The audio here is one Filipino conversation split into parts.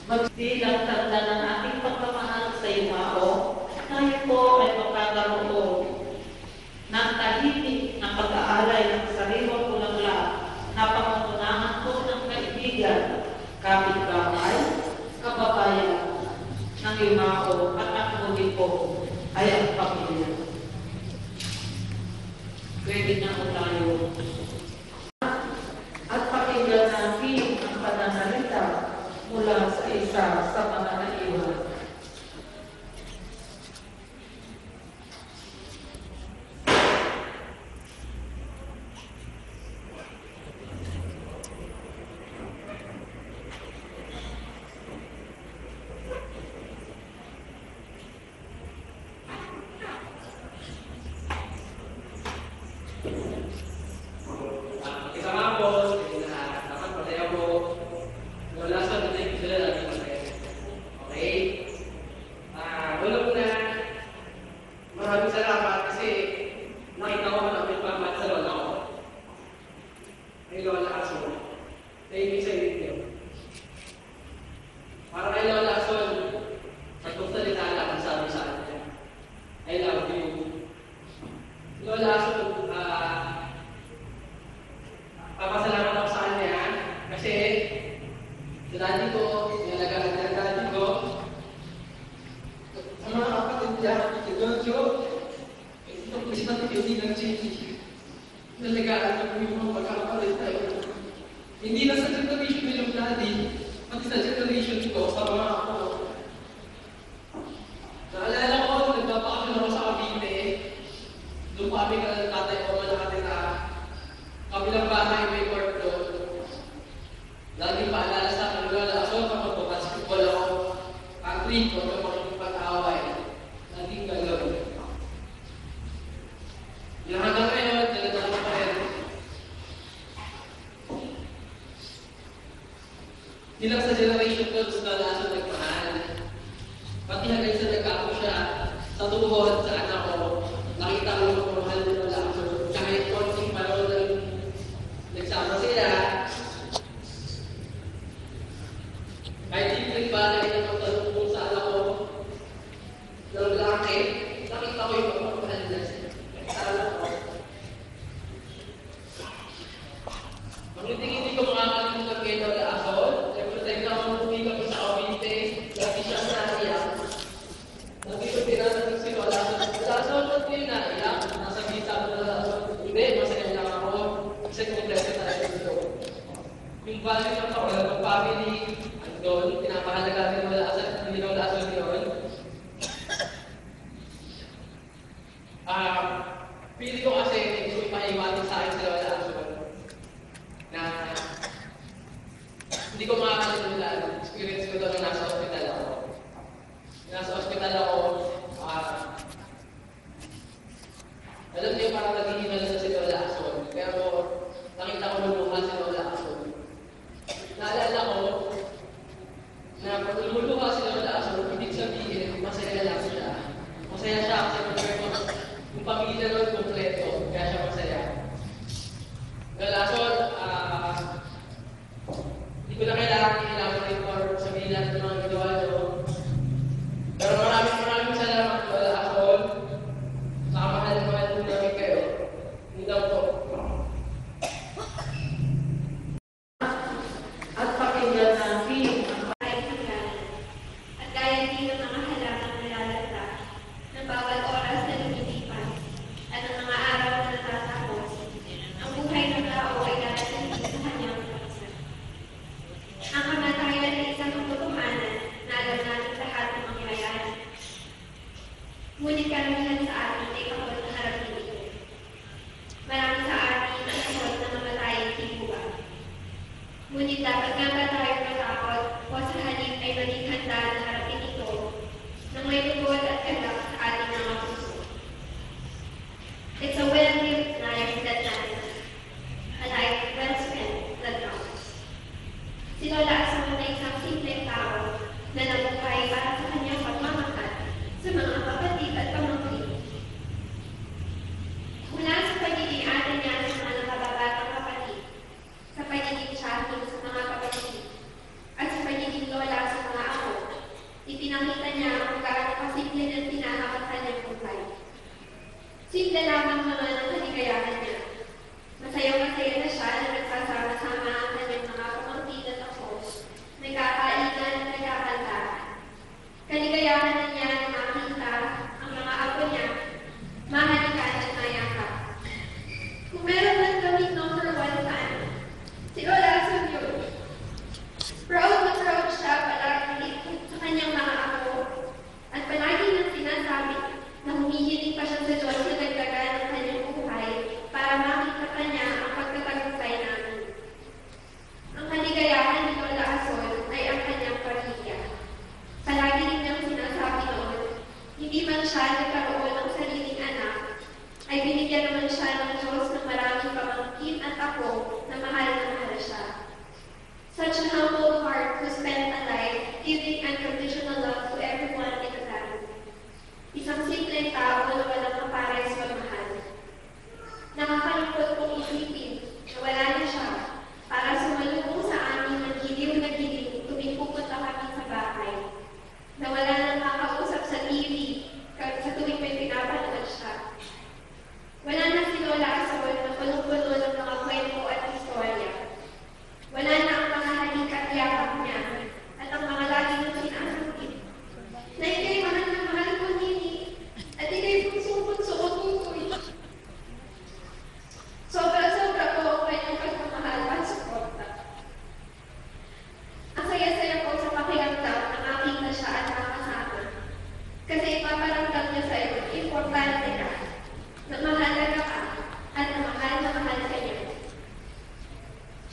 Magsilang tanda ng ating pagmamahal sa Yumao, tayo po ay magkakaroon ng tahimik na pag-aalay ng sariwang bulaklak na pangungunahan po ng kaibigan, kapitbahay, kababayan ng Yumao at ang muli po ay ang pamilya. Pwede na po tayo. At pakinggan natin ang pananalita mula sa isa sa mga naiwan. Hindi lang sa generation ni yung daddy, pati sa generation ko, sa mga ako. Naalala ko, nagpapakasyon ako sa Cavite. Doon kami ka ng tatay ko nakatira. Kabilang bahay may court doon. Laging paalala sa akin, wala aso, kapag basketball ako, country ko, kapag pag-away. Laging gano'n. Yung hanggang ngayon, talagang pa rin. Hindi lang sa generation ko, gusto na aso nagmahal. Pati hanggang sa nagkako siya, sa tuhod sa anak ko, nakita ko yung mahal nila lang. Kahit konting panahon na nagsama sila, kahit simple ba na inapagtanong kung sa anak ko ng lalaki, nakita ko yung pagmamahal nila sa anak ko. Hindi ko makakalimutan kayo na Asol. Every time na ako pumila ko sa Cavite, lagi siya naiyak. Lagi ko tinatanong si Lola Asol, ba't kayo naiyak? Nasa kita mo na Asol. Hindi, masaya lang ako. Kasi kompleto tayo dito. Yung value ng family, andun, pinapahalaga ni Lola Asol, hindi Lola Asol yun. Pili ko kasi gusto ipaiwatin sa akin si Lola Asol. Na hindi ko makakalimutan, experience ko ito nung nasa hospital ako. Nasa hospital ako, alam niyo parang naghihinala na si Lola Asol. Pero nakita ko lumuha si Lola Asol. Naalala ko na pag lumuluha si Lola Asol, ibig sabihin, masaya lang siya. Masaya siya kasi yung pamilya nun kompleto, kaya siya masaya. Lola Asol, hindi ko na kailangan report sa bilang ng mga ginawa nyo. Pero maraming salamat, Lola Asol. Sa kamahal-mahal po namin kayo. Hindi daw po. At pakinggan natin at gaya din ng mga halaman na lalata ng bawat oras na lumilipas at ng mga araw na natatapos, ang buhay ng tao ay darating sa kanyang pagsa. Ang kamatayan ay isang katotohanan na alam natin lahat ng mangyayari. Ngunit karamihan sa atin ay kapag naharapin ito. Marami sa atin ang takot na mamatay hindi buwan. Ngunit dapat nga ba tayo matakot o sa halip ay maging handa na harapin ito nang may lubot at galak sa ating mga puso. It's a well-lived life that matters. A life well spent that counts. Si Lola Asol na isang simpleng tao na nabuhay para sa kanyang pagmamahal sa mga kapatid at pamangkin. Mula sa pagiging ate niya sa mga nakababatang kapatid,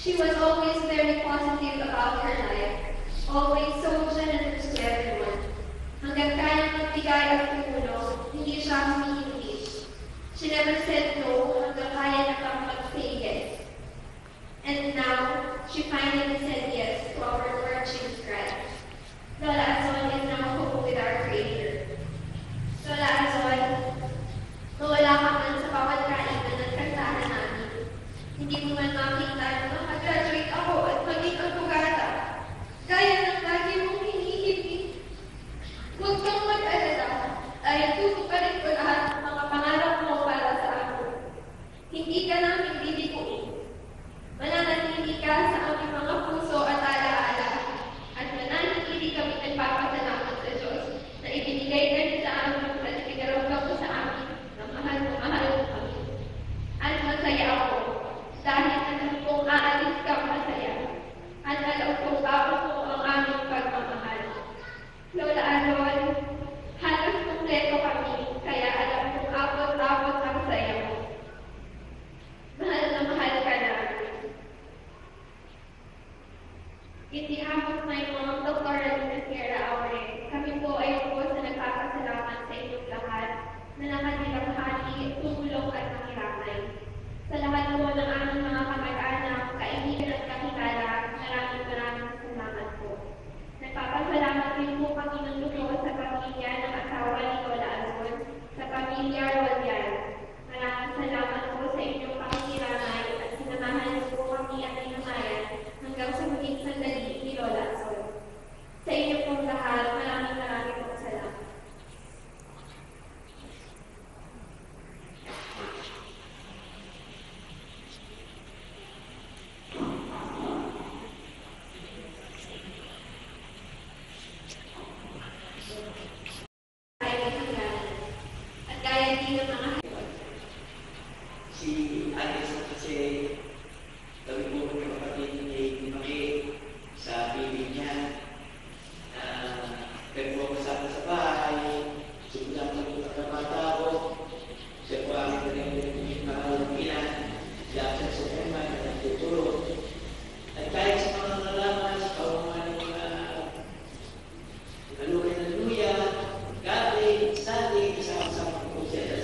She was always very positive about her life, always so generous to everyone. Hanggang kayang magbigay at tumulong, hindi siya humihindi. She never said no hanggang kaya na pang mag-say yes. And now, she finally said yes to our Lord Jesus Christ. Lola Azon is now home with our Creator. Lola Azon, mawala ka man sa bawat kainan at kantahan namin. Hindi mo man makita na makagraduate ako at maging abogada. Gaya ng lagi mong hinihiling. Huwag kang mag-alala dahil tutuparin ko lahat ng mga pangarap mo para sa akin. Hindi ka namin bibiguin. Mananatili ka sa aming mga puso at alaala. At mananatili kami nagpapasalamat sa Diyos na ibinigay ka niya sa amin at pinaramdam mo sa amin na mahal mo kami. At masaya ako dahil alam kong aalis ka masaya. At alam kong bago mo ang aming pagmamahal. Lola Azon, halos kumpleto kami, kaya alam kong abot-abot ang saya mo. Mahal na mahal ka namin. In behalf of my mom, Dr. Alina Sierra Aure, kami po ay lubos na nagpapasalamat sa inyong lahat na nakanilanghani, tumulong at nakiramay. Sa lahat po ng aming mga kamag-anak, kaibigan at kakilala, maraming salamat po. Nagpapasalamat din po kami ng lubos sa pamilya ng asawa ni Lola Azon, sa pamilya Royal. Maraming salamat po sa inyong pakikiramay at sinamahan niyo po kami at inamayan hanggang sa maging sandali ni Lola Azon. Sa inyo pong lahat, maraming pong salamat. At gaya din ng mga si Agnes kasi gawin po ng kapatid ni Maki sa piling niya. Nagpapasama sa bahay, subulan ko po ng mga tao, siya po ang mga ilan, lahat sa tema na nagtuturo. At kahit sa mga nalaman, sa kauman ng mga Hallelujah, Gabi, Sunday, kasama-sama po siya.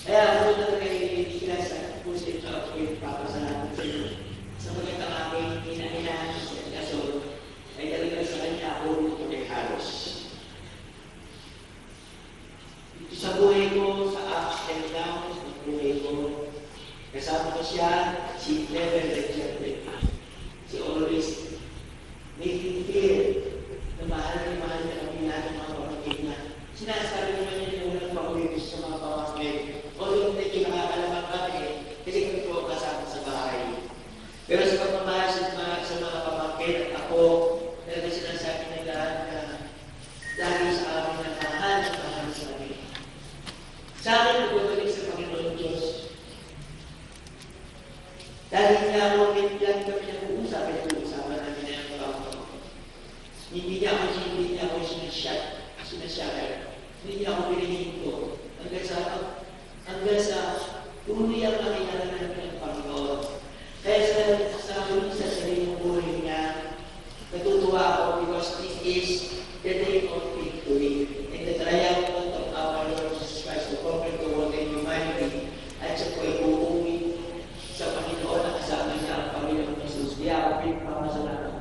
Kaya ako na rin kinasa po siya sa papasalamat sa iyo. Sa magandang aming inainahan sa kaso, ay talaga sa kanya ako ay halos. Sa buhay ko, sa ups and downs, sa buhay ko, kasama ko siya, she never rejected me. She always made me feel na mahal na kami natin mga pamangkin niya. Sinasabi naman niya yung walang pamangkin sa mga pamangkin. Although medyo nakakalaman kami, kasi kami po kasama sa bahay. Pero sa pagmamahal sa mga pamangkin, ako, talaga sinasabi na lahat na dahil sa amin na mahal sa amin. Sa amin, nagbabalik sa Panginoon Diyos. Dahil nga ako, lang kami nag-uusapan namin na yung pamangkin. Hindi niya ako sinasyakan. Hindi niya ako pinihinto. Hanggang sa tuloy ang makilala ng Panginoon. Kaya sa sarili ng buhay niya, natutuwa ako because this is the day of victory and the triumphant of our Lord Jesus Christ to conquer the world and humanity. At siya po ay uuwi sa Panginoon na kasama niya ang Panginoon Jesus. Kaya ako pinagpapasalamat.